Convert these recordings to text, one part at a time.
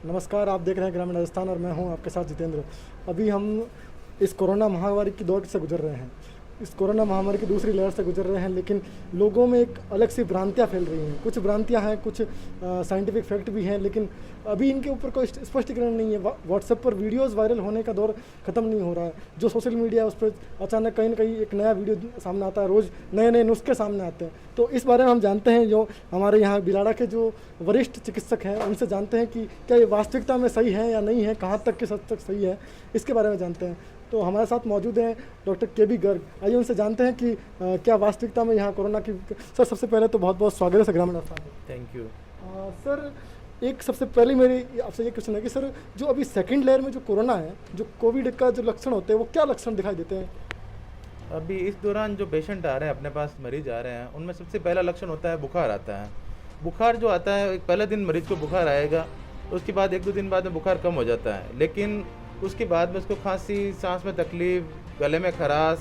नमस्कार, आप देख रहे हैं ग्रामीण राजस्थान और मैं हूं आपके साथ जितेंद्र। अभी हम इस कोरोना महामारी की दौर से गुजर रहे हैं। इस कोरोना महामारी की दूसरी लहर से गुजर रहे हैं, लेकिन लोगों में एक अलग सी भ्रांतियां फैल रही हैं। कुछ भ्रांतियां हैं, कुछ साइंटिफिक फैक्ट भी हैं, लेकिन अभी इनके ऊपर कोई स्पष्टीकरण नहीं है। व्हाट्सएप पर वीडियोज़ वायरल होने का दौर ख़त्म नहीं हो रहा है। जो सोशल मीडिया है उस पर अचानक कहीं ना कहीं एक नया वीडियो सामने आता है, रोज़ नए नए नुस्खे सामने आते हैं। तो इस बारे में हम जानते हैं, जो हमारे यहाँ बिलाड़ा के जो वरिष्ठ चिकित्सक हैं उनसे जानते हैं कि क्या ये वास्तविकता में सही है या नहीं है, कहाँ तक किस हद तक सही है, इसके बारे में जानते हैं। तो हमारे साथ मौजूद हैं डॉक्टर के बी गर्ग। आइए उनसे जानते हैं कि क्या वास्तविकता में यहाँ कोरोना की। सर, सबसे पहले तो बहुत बहुत स्वागत है सर ग्रामीण राजस्थान में। Thank you. सर, एक सबसे पहले मेरी आपसे ये क्वेश्चन है कि सर, जो अभी सेकंड लेयर में जो कोरोना है, जो कोविड का जो लक्षण होते हैं, वो क्या लक्षण दिखाई देते हैं? अभी इस दौरान जो पेशेंट आ रहे हैं, अपने पास मरीज आ रहे हैं, उनमें सबसे पहला लक्षण होता है बुखार आता है। बुखार जो आता है, एक पहले दिन मरीज को बुखार आएगा, उसके बाद 1-2 दिन बाद में बुखार कम हो जाता है, लेकिन उसके बाद में उसको खांसी, सांस में तकलीफ, गले में खराश,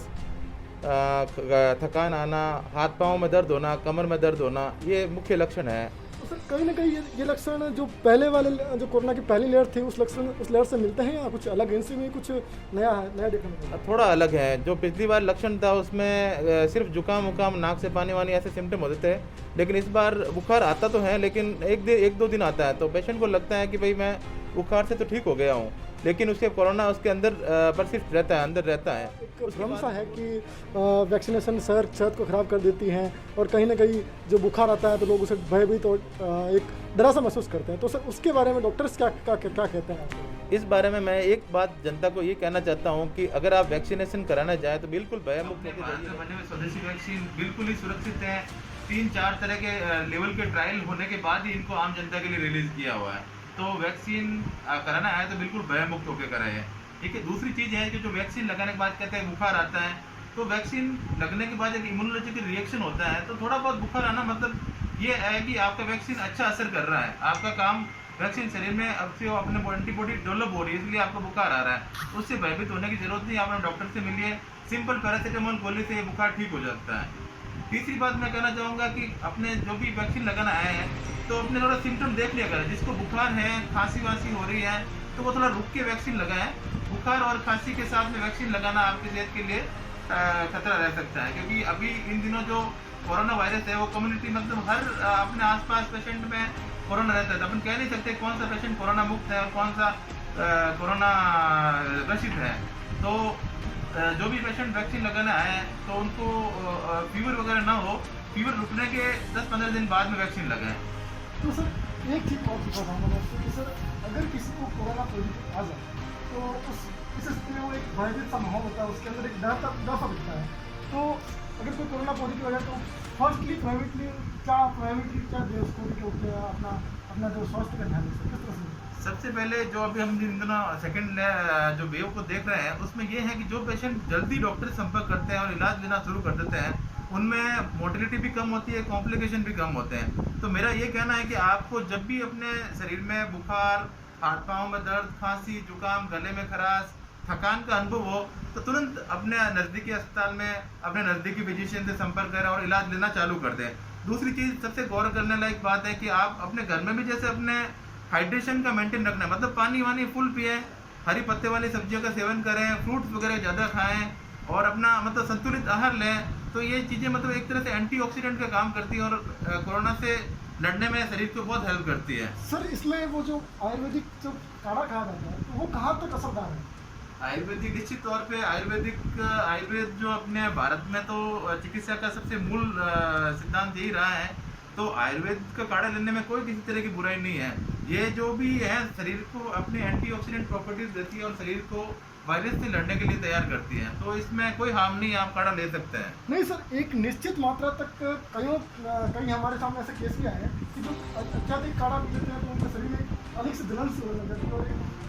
थकान आना, हाथ पाँव में दर्द होना, कमर में दर्द होना, ये मुख्य लक्षण है। तो सर, कहीं ना कहीं ये लक्षण जो पहले वाले जो कोरोना की पहली लेयर थी उस लेयर से मिलते हैं या कुछ अलग? इनसे में कुछ नया है, नया देखने को मिला? थोड़ा अलग है। जो पिछली बार लक्षण था उसमें सिर्फ जुकाम उकाम, नाक से पानी वानी ऐसे सिम्टम होते थे, लेकिन इस बार बुखार आता तो है, लेकिन 1-2 दिन आता है। तो पेशेंट को लगता है कि भाई मैं बुखार से तो ठीक हो गया हूँ, लेकिन उसके कोरोना उसके अंदर परसिस्ट रहता है, अंदर रहता है। एक भ्रम सा है कि वैक्सीनेशन सेहत को ख़राब कर देती हैं, और कहीं ना कहीं जो बुखार आता है तो लोग उसे भयभीत और एक डरा सा महसूस करते हैं। तो सर, उसके बारे में डॉक्टर्स क्या कहते हैं? इस बारे में मैं एक बात जनता को ये कहना चाहता हूँ कि अगर आप वैक्सीनेशन कराना चाहें तो बिल्कुल भयमुक्त होकर जाइए। बने हुए स्वदेशी वैक्सीन बिल्कुल ही सुरक्षित है। 3-4 तरह के लेवल के ट्रायल होने के बाद ही इनको आम जनता के लिए रिलीज किया हुआ है। तो वैक्सीन कराना है तो बिल्कुल भयमुक्त होकर कराए। ठीक है। दूसरी चीज़ है कि जो वैक्सीन लगाने के बाद कहते हैं बुखार आता है, तो वैक्सीन लगने के बाद एक इम्यूनोलॉजिकल रिएक्शन होता है, तो थोड़ा बहुत बुखार आना मतलब ये है कि आपका वैक्सीन अच्छा असर कर रहा है, आपका काम वैक्सीन शरीर में अब से अपने एंटीबॉडी डेवलप हो रही है, इसलिए आपको बुखार आ रहा है। उससे भयभीत होने की जरूरत नहीं, आप डॉक्टर से मिलिए, सिंपल पैरासीटामोल गोली से ये बुखार ठीक हो जाता है। तीसरी बात मैं कहना चाहूँगा कि अपने जो भी वैक्सीन लगाना आए हैं तो अपने थोड़ा सिम्टम देख लिया करें। जिसको बुखार है, खांसी वांसी हो रही है, तो वो थोड़ा रुक के वैक्सीन लगाएं। बुखार और खांसी के साथ में वैक्सीन लगाना आपकी सेहत के लिए खतरा रह सकता है, क्योंकि अभी इन दिनों जो कोरोना वायरस है वो कम्युनिटी मतलब हर अपने आसपास पेशेंट में कोरोना रहता है। तो अपन कह नहीं सकते कौन सा पेशेंट कोरोना मुक्त है और कौन सा कोरोना ग्रसित है। तो जो भी पेशेंट वैक्सीन लगाना है तो उनको फीवर वगैरह ना हो, फीवर रुकने के 10-15 दिन बाद में वैक्सीन लगाएं। तो सर, एक चीज़ और पूछा था मैंने आपसे कि सर, अगर किसी को कोरोना पॉजिटिव आ जाए तो इस स्थिति में वो एक भयभीत सा माहौल होता है, उसके अंदर एक डर सा दिखता है। तो अगर कोई कोरोना पॉजिटिव आ जाए तो फर्स्टली प्राइवेटली क्या दे उसको कि अपना जो स्वास्थ्य का ध्यान रखें, किस तरह से? सबसे पहले जो अभी हम इन दिनों सेकेंड जो वेव को देख रहे हैं उसमें ये है कि जो पेशेंट जल्दी डॉक्टर से संपर्क करते हैं और इलाज लेना शुरू कर देते हैं उनमें मोर्टेलिटी भी कम होती है, कॉम्प्लिकेशन भी कम होते हैं। तो मेरा ये कहना है कि आपको जब भी अपने शरीर में बुखार, हाथ पाँव में दर्द, खांसी, जुकाम, गले में खराश, थकान का अनुभव हो तो तुरंत अपने नज़दीकी अस्पताल में अपने नज़दीकी फिजिशियन से संपर्क करें और इलाज लेना चालू कर दें। दूसरी चीज़ सबसे गौर करने लायक बात है कि आप अपने घर में भी जैसे अपने हाइड्रेशन का मेंटेन रखना है, मतलब पानी वानी फुल पिए, हरी पत्ते वाली सब्जियों का सेवन करें, फ्रूट्स वगैरह ज़्यादा खाएं और अपना मतलब संतुलित आहार लें। तो ये चीज़ें मतलब एक तरह से एंटीऑक्सीडेंट का काम करती है और कोरोना से लड़ने में शरीर को बहुत हेल्प करती है। सर, इसमें वो जो आयुर्वेदिक जो काढ़ा खाया जाता है तो वो कहाँ तक असरदार है? आयुर्वेदिक निश्चित तौर पे आयुर्वेद जो अपने भारत में तो चिकित्सा का सबसे मूल सिद्धांत यही रहा है। तो आयुर्वेद का काढ़ा लेने में कोई किसी तरह की बुराई नहीं है। ये जो भी है शरीर को अपने एंटीऑक्सीडेंट प्रॉपर्टीज देती है और शरीर को वायरस से लड़ने के लिए तैयार करती है। तो इसमें कोई हार्म नहीं है, आप काढ़ा ले सकते हैं। नहीं सर, एक निश्चित मात्रा तक कहीं हमारे सामने ऐसे केस भी आए हैं कि जो अत्याधिक काढ़ा पी लेते हैं तो उनके शरीर में अधिक से जलन से होने लगती है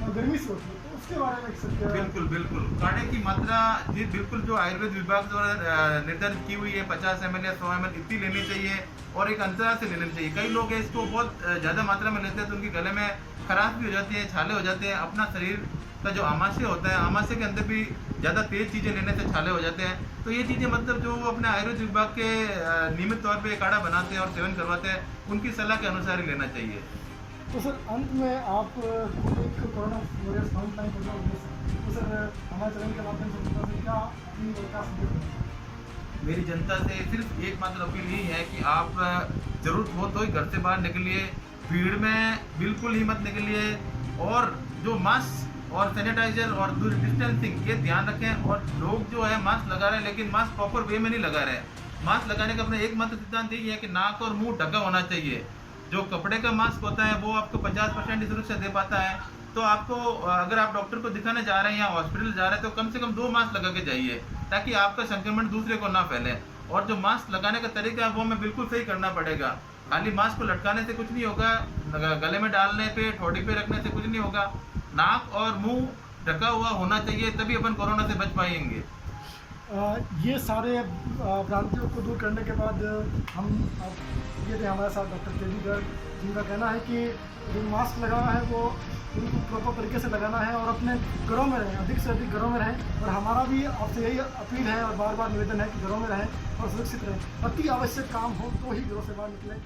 और गर्मी से होती है। तो उसके बारे में सर क्या? बिल्कुल काढ़े की मात्रा जी बिल्कुल जो आयुर्वेद विभाग द्वारा निर्धारित की हुई है 50 ml या 100 ml इतनी लेनी चाहिए और एक अंतराल से लेनी चाहिए। कई लोग इसको बहुत ज़्यादा मात्रा में लेते हैं तो उनके गले में खराश भी हो जाती है, छाले हो जाते हैं। अपना शरीर का जो आमाशय होता है, आमाशय के अंदर भी ज़्यादा तेज चीज़ें लेने से छाले हो जाते हैं। तो ये चीज़ें मतलब जो अपने आयुर्वेद विभाग के नियमित तौर पे काढ़ा बनाते हैं और सेवन करवाते हैं उनकी सलाह के अनुसार ही लेना चाहिए। तो सर अंत में आप एक कोरोना वॉरियर्स फ्रंटलाइन प्रोग्राम तो सर हमारे चैनल के माध्यम से जनता से क्या अपनी और क्या संदेश देना चाहेंगे? मेरी जनता से सिर्फ एकमात्र अपील यही है कि आप ज़रूरत हो तो ही घर से बाहर निकलिए, भीड़ में बिल्कुल ही मत निकलिए, और जो मास्क और सैनिटाइजर और डिस्टेंसिंग ये ध्यान रखें। और लोग जो है मास्क लगा रहे हैं लेकिन मास्क प्रॉपर वे में नहीं लगा रहे हैं। मास्क लगाने का अपना एकमात्र सिद्धांत यही है कि नाक और मुंह ढका होना चाहिए। जो कपड़े का मास्क होता है वो आपको 50% की सुरक्षा दे पाता है। तो आपको अगर आप डॉक्टर को दिखाने जा रहे हैं या हॉस्पिटल जा रहे हैं तो कम से कम 2 मास्क लगा के जाइए, ताकि आपका संक्रमण दूसरे को ना फैले। और जो मास्क लगाने का तरीका है वो हमें बिल्कुल सही करना पड़ेगा। खाली मास्क को लटकाने से कुछ नहीं होगा, गले में डालने पे, ठोड़ी पे रखने से कुछ नहीं होगा। नाक और मुंह ढका हुआ होना चाहिए, तभी अपन कोरोना से बच पाएंगे। ये सारे भ्रांतियों को दूर करने के बाद हम ये थे हमारे साथ डॉक्टर के डी गर्ग, जिनका कहना है कि जो मास्क लगाना है वो उनको प्रॉपर तरीके से लगाना है और अपने घरों में रहें, अधिक से अधिक घरों में रहें। और हमारा भी आपसे यही अपील है और बार बार निवेदन है कि घरों में रहें और सुरक्षित रहें। अति आवश्यक काम हो तो ही घरों से बाहर निकलें।